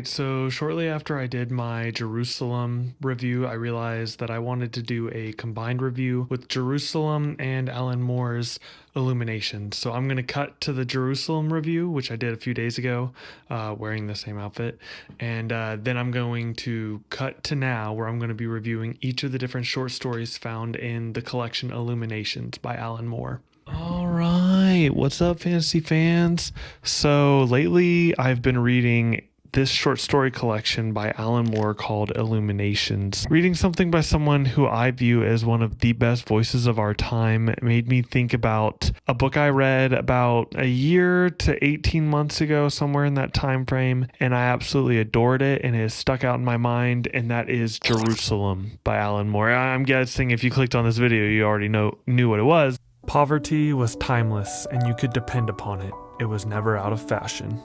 right, so shortly after I did my Jerusalem review, I realized that I wanted to do a combined review with Jerusalem and Alan Moore's Illuminations. So I'm going to cut to the Jerusalem review, which I did a few days ago, wearing the same outfit. And then I'm going to cut to now, where I'm going to be reviewing each of the different short stories found in the collection Illuminations by Alan Moore. All right, what's up, fantasy fans? So lately I've been reading this short story collection by Alan Moore called Illuminations. Reading something by someone who I view as one of the best voices of our time made me think about a book I read about a year to 18 months ago, somewhere in that time frame, and I absolutely adored it, and it has stuck out in my mind, and that is Jerusalem by Alan Moore. I'm guessing if you clicked on this video, you already knew what it was. Poverty was timeless, and you could depend upon it. It was never out of fashion.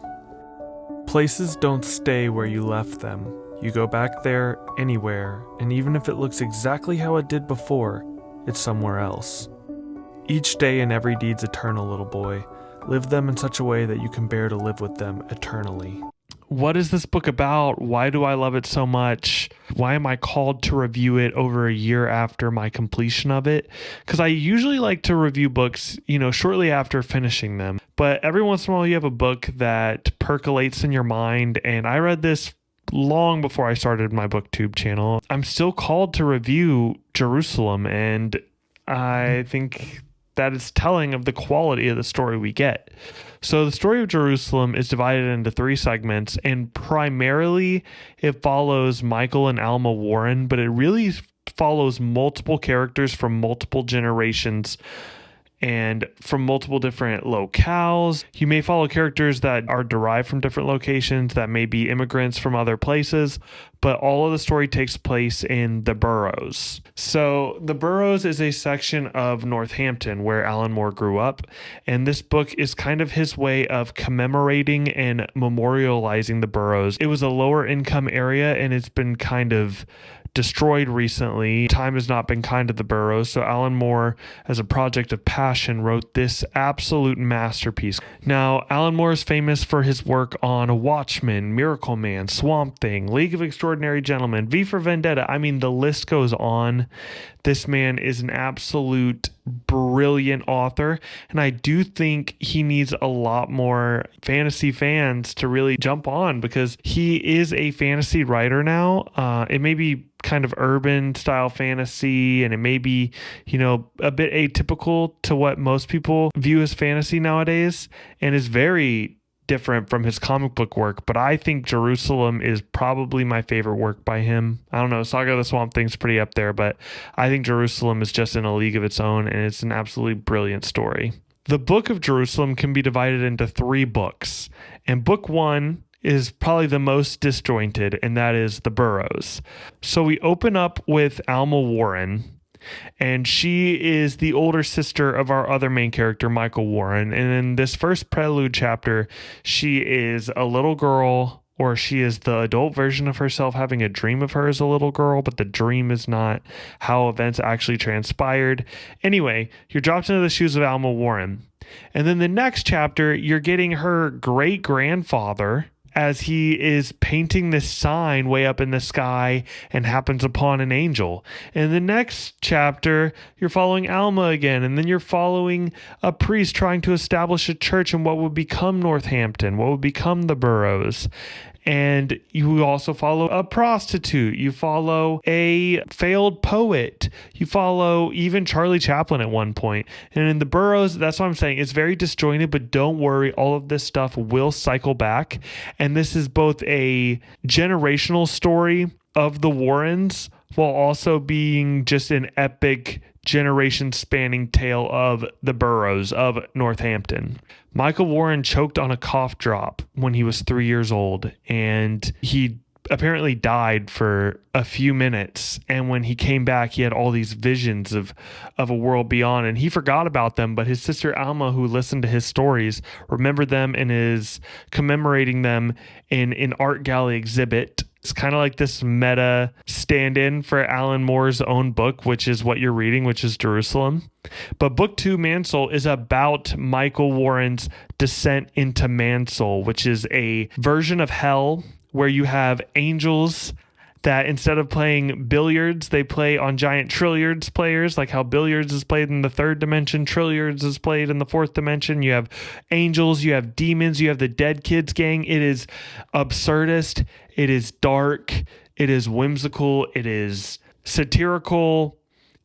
Places don't stay where you left them. You go back there anywhere, and even if it looks exactly how it did before, it's somewhere else. Each day and every deed's eternal, little boy. Live them in such a way that you can bear to live with them eternally. What is this book about? Why do I love it so much? Why am I called to review it over a year after my completion of it? Because I usually like to review books, shortly after finishing them. But every once in a while you have a book that percolates in your mind, and I read this long before I started my BookTube channel. I'm still called to review Jerusalem, and I think that is telling of the quality of the story we get. So the story of Jerusalem is divided into 3 segments, and primarily it follows Michael and Alma Warren, but it really follows multiple characters from multiple generations and from multiple different locales. You may follow characters that are derived from different locations, that may be immigrants from other places, but all of the story takes place in the boroughs. So the boroughs is a section of Northampton where Alan Moore grew up, and this book is kind of his way of commemorating and memorializing the boroughs. It was a lower income area, and it's been kind of destroyed recently. Time has not been kind to the boroughs, so Alan Moore, as a project of passion, wrote this absolute masterpiece. Now, Alan Moore is famous for his work on Watchmen, Miracle Man, Swamp Thing, League of Extraordinary Gentlemen, V for Vendetta. I mean, the list goes on. This man is an absolute brilliant author, and I do think he needs a lot more fantasy fans to really jump on, because he is a fantasy writer now. It may be kind of urban style fantasy, and it may be, a bit atypical to what most people view as fantasy nowadays, and is very different from his comic book work. But I think Jerusalem is probably my favorite work by him. I don't know, Saga of the Swamp Thing's pretty up there, but I think Jerusalem is just in a league of its own, and it's an absolutely brilliant story. The book of Jerusalem can be divided into 3 books, and book 1 is probably the most disjointed, and that is the boroughs. So we open up with Alma Warren, and she is the older sister of our other main character, Michael Warren. And in this first prelude chapter, she is a little girl, or she is the adult version of herself having a dream of her as a little girl, but the dream is not how events actually transpired. Anyway, you're dropped into the shoes of Alma Warren. And then the next chapter, you're getting her great-grandfather as he is painting this sign way up in the sky and happens upon an angel. In the next chapter, you're following Alma again, and then you're following a priest trying to establish a church in what would become Northampton, what would become the boroughs. And you also follow a prostitute. You follow a failed poet. You follow even Charlie Chaplin at one point. And in the boroughs, that's what I'm saying. It's very disjointed, but don't worry. All of this stuff will cycle back. And this is both a generational story of the Warrens, while also being just an epic generation-spanning tale of the boroughs of Northampton. Michael Warren choked on a cough drop when he was 3 years old, and he apparently died for a few minutes. And when he came back, he had all these visions of a world beyond, and he forgot about them. But his sister Alma, who listened to his stories, remembered them and is commemorating them in an art gallery exhibit. It's kind of like this meta stand-in for Alan Moore's own book, which is what you're reading, which is Jerusalem. But book 2, Mansoul, is about Michael Warren's descent into Mansoul, which is a version of hell where you have angels that instead of playing billiards, they play on giant trilliards players, like how billiards is played in the third dimension, trilliards is played in the fourth dimension. You have angels, you have demons, you have the Dead Kids gang. It is absurdist, it is dark, it is whimsical, it is satirical,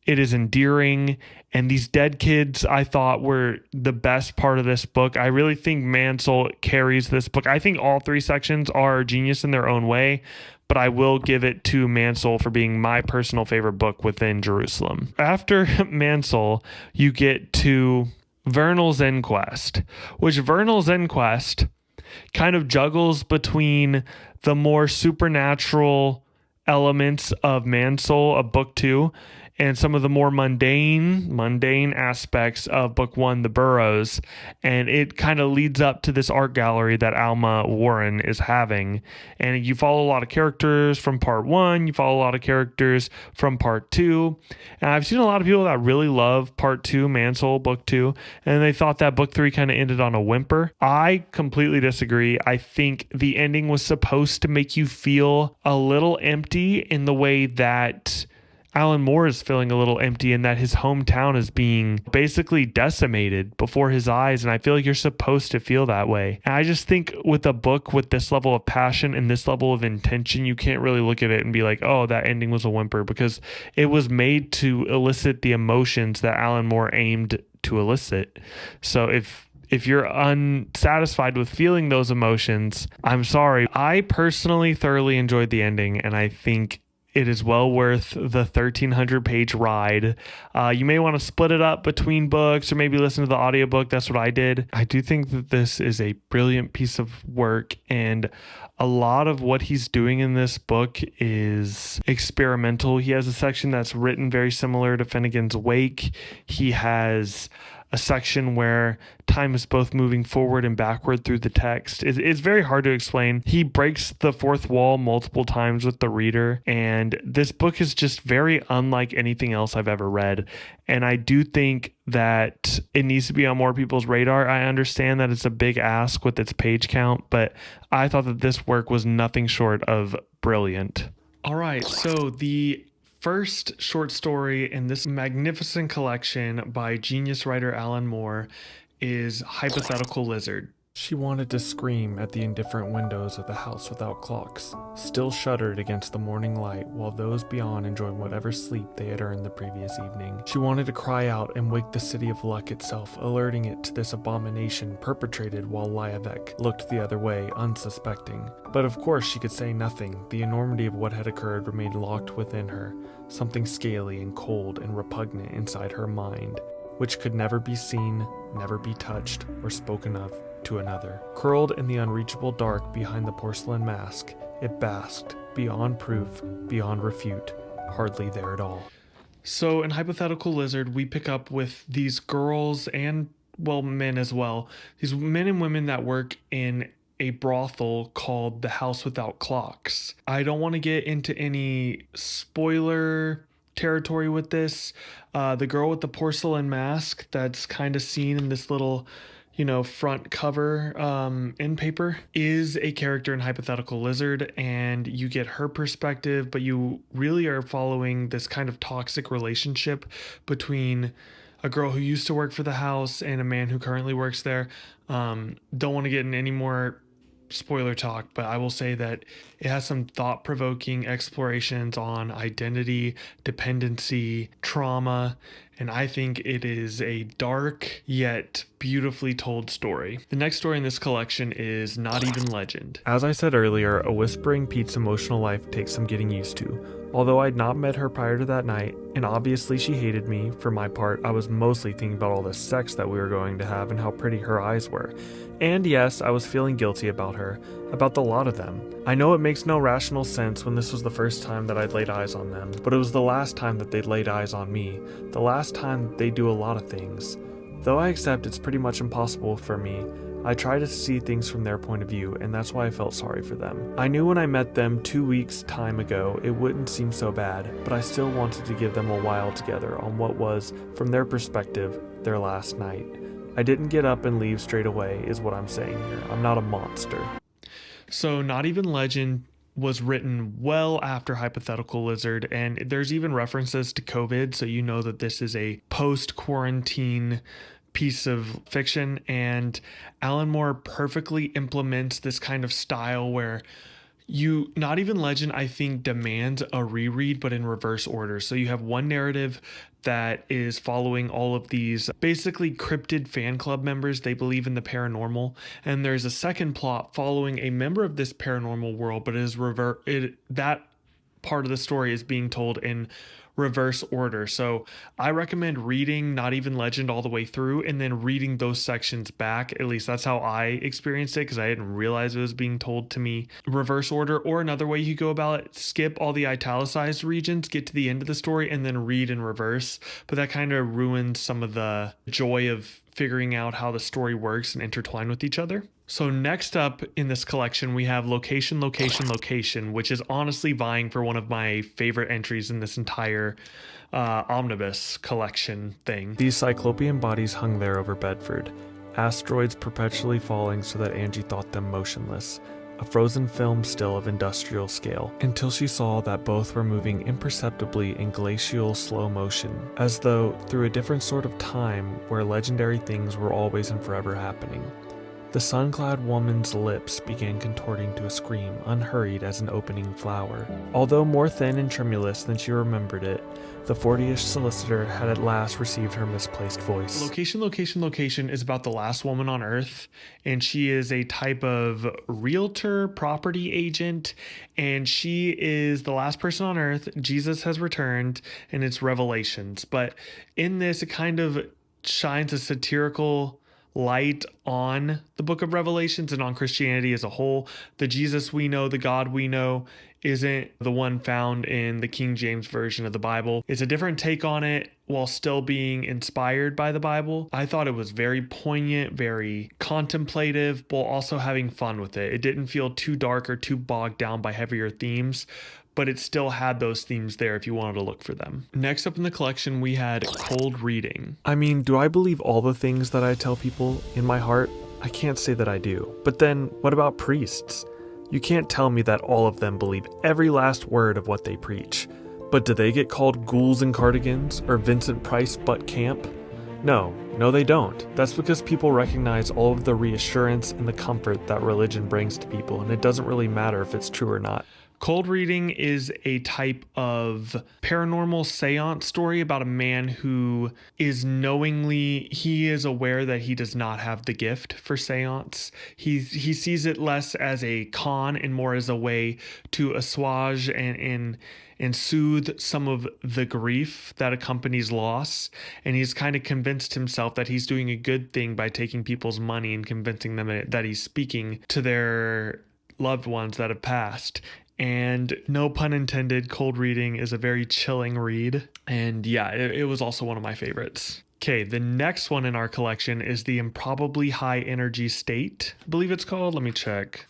it is endearing. And these Dead Kids, I thought, were the best part of this book. I really think Mansell carries this book. I think all three sections are genius in their own way, but I will give it to Mansell for being my personal favorite book within Jerusalem. After Mansell, you get to Vernal's Inquest, which Vernal's Inquest kind of juggles between the more supernatural elements of Mansell of book 2 and some of the more mundane aspects of book 1, The Burrows, and it kind of leads up to this art gallery that Alma Warren is having. And you follow a lot of characters from part 1, you follow a lot of characters from part 2, and I've seen a lot of people that really love part 2, Mansell book 2, and they thought that book 3 kind of ended on a whimper. I completely disagree. I think the ending was supposed to make you feel a little empty in the way that Alan Moore is feeling a little empty and that his hometown is being basically decimated before his eyes. And I feel like you're supposed to feel that way. And I just think with a book with this level of passion and this level of intention, you can't really look at it and be like, oh, that ending was a whimper, because it was made to elicit the emotions that Alan Moore aimed to elicit. So if you're unsatisfied with feeling those emotions, I'm sorry. I personally thoroughly enjoyed the ending, and I think it is well worth the 1,300-page ride. You may want to split it up between books or maybe listen to the audiobook. That's what I did. I do think that this is a brilliant piece of work, and a lot of what he's doing in this book is experimental. He has a section that's written very similar to Finnegan's Wake. He has a section where time is both moving forward and backward through the text. It's very hard to explain. He breaks the fourth wall multiple times with the reader, and this book is just very unlike anything else I've ever read. And I do think that it needs to be on more people's radar. I understand that it's a big ask with its page count, but I thought that this work was nothing short of brilliant. All right, so the first short story in this magnificent collection by genius writer Alan Moore is Hypothetical Lizard. She wanted to scream at the indifferent windows of the house without clocks, still shuddered against the morning light while those beyond enjoyed whatever sleep they had earned the previous evening. She wanted to cry out and wake the city of luck itself, alerting it to this abomination perpetrated while Liavek looked the other way, unsuspecting. But of course she could say nothing. The enormity of what had occurred remained locked within her, something scaly and cold and repugnant inside her mind, which could never be seen, never be touched, or spoken of to another. Curled in the unreachable dark behind the porcelain mask, it basked, beyond proof, beyond refute, hardly there at all. So in Hypothetical Lizard, we pick up with these girls and, well, men as well. These men and women that work in a brothel called the House Without Clocks. I don't want to get into any spoiler territory with this. The girl with the porcelain mask that's kind of seen in this little front cover in paper is a character in Hypothetical Lizard, and you get her perspective, but you really are following this kind of toxic relationship between a girl who used to work for the house and a man who currently works there. Don't want to get in any more spoiler talk, but I will say that it has some thought-provoking explorations on identity, dependency, trauma, and I think it is a dark yet beautifully told story. The next story in this collection is Not Even Legend. As I said earlier, a whispering Pete's emotional life takes some getting used to. Although I'd not met her prior to that night, and obviously she hated me, for my part, I was mostly thinking about all the sex that we were going to have and how pretty her eyes were. And yes, I was feeling guilty about her, about the lot of them. I know it makes no rational sense when this was the first time that I'd laid eyes on them, but it was the last time that they'd laid eyes on me, the last time they do a lot of things. Though I accept it's pretty much impossible for me, I try to see things from their point of view, and that's why I felt sorry for them. I knew when I met them 2 weeks time ago it wouldn't seem so bad, but I still wanted to give them a while together on what was, from their perspective, their last night. I didn't get up and leave straight away, is what I'm saying here. I'm not a monster. So Not Even Legend was written well after Hypothetical Lizard, and there's even references to COVID, so you know that this is a post-quarantine piece of fiction. And Alan Moore perfectly implements this kind of style where Not Even Legend, I think, demands a reread, but in reverse order. So you have one narrative that is following all of these basically cryptid fan club members. They believe in the paranormal. And there's a second plot following a member of this paranormal world, but that part of the story is being told in reverse order. So I recommend reading Not Even Legend all the way through and then reading those sections back. At least that's how I experienced it, because I didn't realize it was being told to me reverse order. Or another way you go about it, skip all the italicized regions, get to the end of the story, and then read in reverse. But that kind of ruins some of the joy of figuring out how the story works and intertwine with each other. So next up in this collection, we have Location, Location, Location, which is honestly vying for one of my favorite entries in this entire omnibus collection thing. These cyclopean bodies hung there over Bedford, asteroids perpetually falling so that Angie thought them motionless, a frozen film still of industrial scale, until she saw that both were moving imperceptibly in glacial slow motion, as though through a different sort of time where legendary things were always and forever happening. The sun-clad woman's lips began contorting to a scream, unhurried as an opening flower. Although more thin and tremulous than she remembered it, the 40-ish solicitor had at last received her misplaced voice. Location, Location, Location is about the last woman on Earth, and she is a type of realtor, property agent, and she is the last person on Earth. Jesus has returned, and it's Revelations. But in this, it kind of shines a satirical light on the book of Revelations and on Christianity as a whole. The Jesus we know, the God we know, isn't the one found in the King James Version of the Bible. It's a different take on it while still being inspired by the Bible. I thought it was very poignant, very contemplative, while also having fun with it. It didn't feel too dark or too bogged down by heavier themes, but it still had those themes there if you wanted to look for them. Next up in the collection, we had Cold Reading. I mean, do I believe all the things that I tell people in my heart? I can't say that I do. But then, what about priests? You can't tell me that all of them believe every last word of what they preach. But do they get called ghouls in cardigans or Vincent Price butt camp? No, they don't. That's because people recognize all of the reassurance and the comfort that religion brings to people, and it doesn't really matter if it's true or not. Cold Reading is a type of paranormal seance story about a man who is he is aware that he does not have the gift for seance. He sees it less as a con and more as a way to assuage and soothe some of the grief that accompanies loss. And he's kind of convinced himself that he's doing a good thing by taking people's money and convincing them that he's speaking to their loved ones that have passed. And no pun intended, Cold Reading is a very chilling read. And yeah, it was also one of my favorites. Okay, the next one in our collection is the Improbably High Energy State, I believe it's called. Let me check.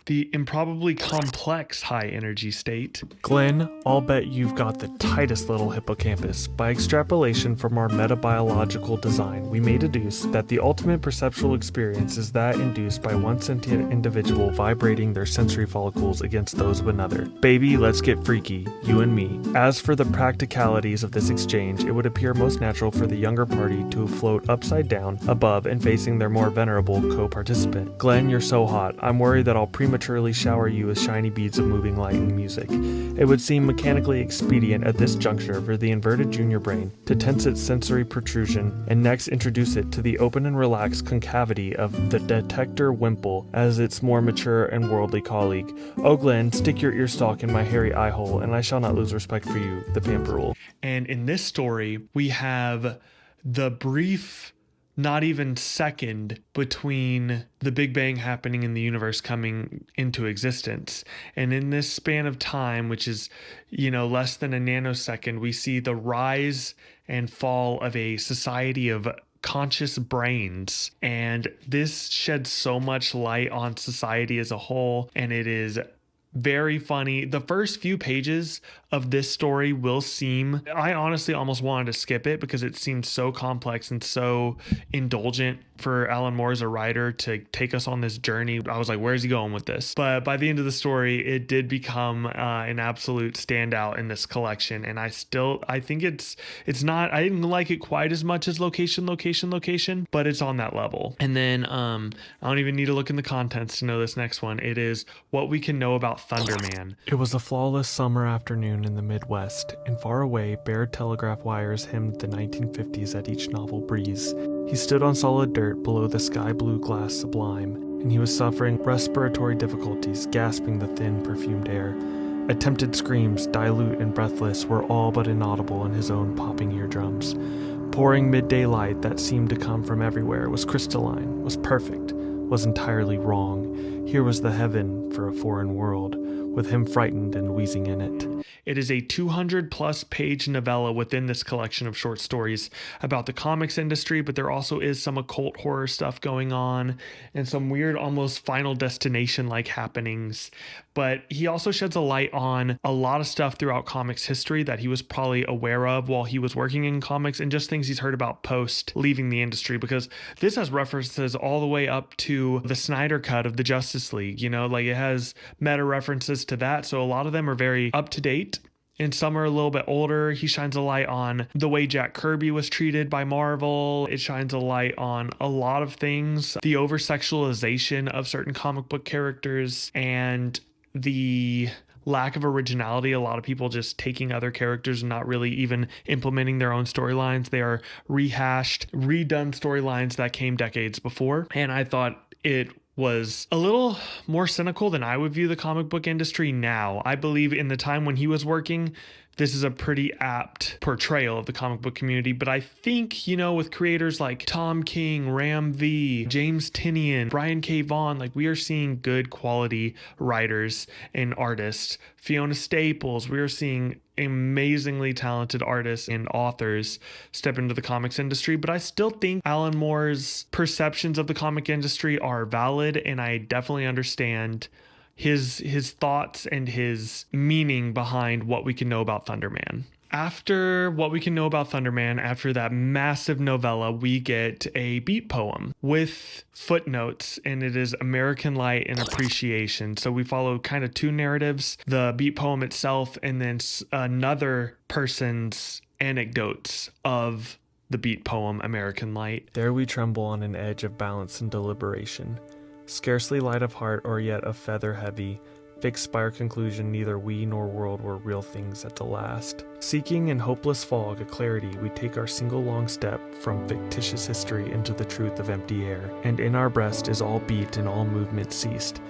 The Improbably Complex High Energy State. Glenn, I'll bet you've got the tightest little hippocampus. By extrapolation from our metabiological design, we may deduce that the ultimate perceptual experience is that induced by one sentient individual vibrating their sensory follicles against those of another. Baby, let's get freaky, you and me. As for the practicalities of this exchange, it would appear most natural for the younger party to float upside down, above, and facing their more venerable co-participant. Glenn, you're so hot. I'm worried that I'll prematurely shower you with shiny beads of moving light and music. It would seem mechanically expedient at this juncture for the inverted junior brain to tense its sensory protrusion and next introduce it to the open and relaxed concavity of the detector wimple as its more mature and worldly colleague. Oh Glenn, stick your earstalk in my hairy eye hole and I shall not lose respect for you, the pamper rule. And in this story, we have the brief not even second between the Big Bang happening and the universe coming into existence. And in this span of time, which is, less than a nanosecond, we see the rise and fall of a society of conscious brains. And this sheds so much light on society as a whole, and it is very funny. The first few pages of this story will seem, I honestly almost wanted to skip it because it seemed so complex and so indulgent for Alan Moore as a writer to take us on this journey. I was like, where's he going with this? But by the end of the story, it did become an absolute standout in this collection. And I think it's not, I didn't like it quite as much as Location, but it's on that level. And then I don't even need to look in the contents to know this next one. It is What We Can Know About THunderman. It was a flawless summer afternoon in the Midwest, and far away, bare telegraph wires hemmed the 1950s at each novel breeze. He stood on solid dirt below the sky-blue glass sublime, and he was suffering respiratory difficulties, gasping the thin, perfumed air. Attempted screams, dilute and breathless, were all but inaudible in his own popping eardrums. Pouring midday light that seemed to come from everywhere was crystalline, was perfect, was entirely wrong. Here was the heaven for a foreign world, with him frightened and wheezing in it. It is a 200-plus page novella within this collection of short stories about the comics industry, but there also is some occult horror stuff going on and some weird, almost Final Destination-like happenings. But he also sheds a light on a lot of stuff throughout comics history that he was probably aware of while he was working in comics, and just things he's heard about post leaving the industry, because this has references all the way up to the Snyder Cut of the Justice League. You know, like it has meta references to that, so a lot of them are very up to date and some are a little bit older. He shines a light on the way Jack Kirby was treated by Marvel. It shines a light on a lot of things, the over-sexualization of certain comic book characters, and the lack of originality. A lot of people just taking other characters and not really even implementing their own storylines. They are rehashed, redone storylines that came decades before. And I thought it was a little more cynical than I would view the comic book industry now. I believe in the time when he was working, this is a pretty apt portrayal of the comic book community. But I think, you know, with creators like Tom King, Ram V, James Tynion, Brian K. Vaughan, like we are seeing good quality writers and artists. Fiona Staples, we are seeing amazingly talented artists and authors step into the comics industry. But I still think Alan Moore's perceptions of the comic industry are valid, and I definitely understand his thoughts and his meaning behind What We Can Know About THunderman. After What We Can Know About THunderman, after that massive novella, we get a beat poem with footnotes, and it is American Light and Appreciation. So we follow kind of two narratives, the beat poem itself and then another person's anecdotes of the beat poem American Light. There we tremble on an edge of balance and deliberation. Scarcely light of heart or yet of feather heavy, fixed by our conclusion neither we nor world were real things at the last. Seeking in hopeless fog a clarity, we take our single long step from fictitious history into the truth of empty air, and in our breast is all beat and all movement ceased.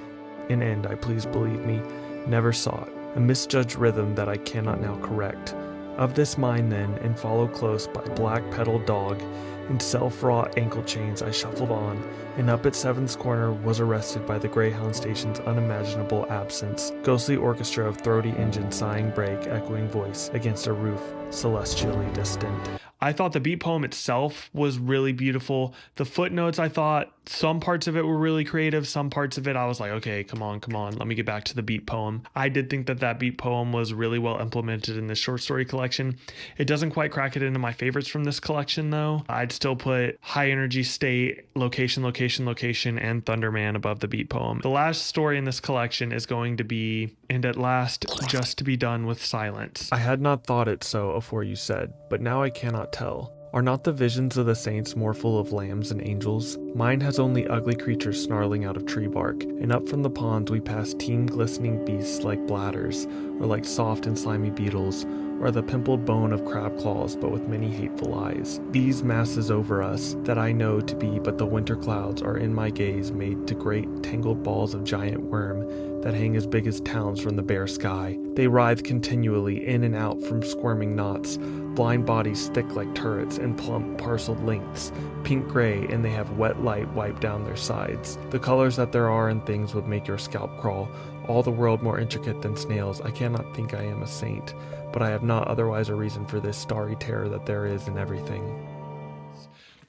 In end, I please believe me, never sought, a misjudged rhythm that I cannot now correct. Of this mind then, and follow close by black-pedaled dog, in self-wrought ankle chains I shuffled on, and up at Seventh Corner was arrested by the Greyhound station's unimaginable absence, ghostly orchestra of throaty engine sighing brake, echoing voice against a roof celestially distant. I thought the beat poem itself was really beautiful. The footnotes, I thought some parts of it were really creative. Some parts of it, I was like, okay, come on. Let me get back to the beat poem. I did think that beat poem was really well implemented in this short story collection. It doesn't quite crack it into my favorites from this collection, though. I'd still put High Energy State, Location, and THunderman above the beat poem. The last story in this collection is going to be And at Last, Just to Be Done with Silence. I had not thought it so afore you said, but now I cannot tell. Are not the visions of the saints more full of lambs and angels? Mine has only ugly creatures snarling out of tree bark, and up from the ponds we pass teem glistening beasts like bladders, or like soft and slimy beetles, or the pimpled bone of crab claws but with many hateful eyes. These masses over us, that I know to be but the winter clouds, are in my gaze made to great tangled balls of giant worm, that hang as big as towns from the bare sky. They writhe continually in and out from squirming knots, blind bodies thick like turrets and plump parceled lengths, pink-gray, and they have wet light wipe down their sides. The colors that there are in things would make your scalp crawl, all the world more intricate than snails. I cannot think I am a saint, but I have not otherwise a reason for this starry terror that there is in everything.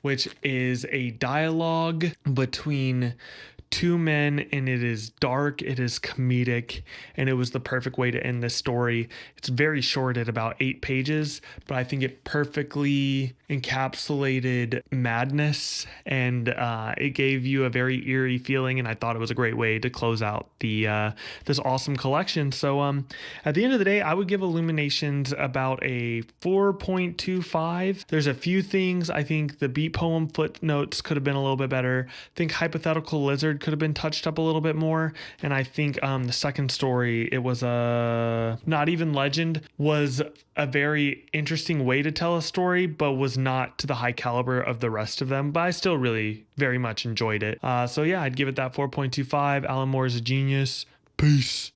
Which is a dialogue between two men, and it is dark, it is comedic, and it was the perfect way to end this story. It's very short at about 8 pages, but I think it perfectly encapsulated madness, and it gave you a very eerie feeling, and I thought it was a great way to close out the this awesome collection. So at the end of the day, I would give Illuminations about a 4.25. There's a few things. I think the beat poem footnotes could have been a little bit better. I think Hypothetical Lizard could have been touched up a little bit more. And I think the second story, it was a Not Even Legend, was a very interesting way to tell a story, but was not to the high caliber of the rest of them. But I still really very much enjoyed it. So yeah, I'd give it that 4.25. Alan Moore is a genius. Peace.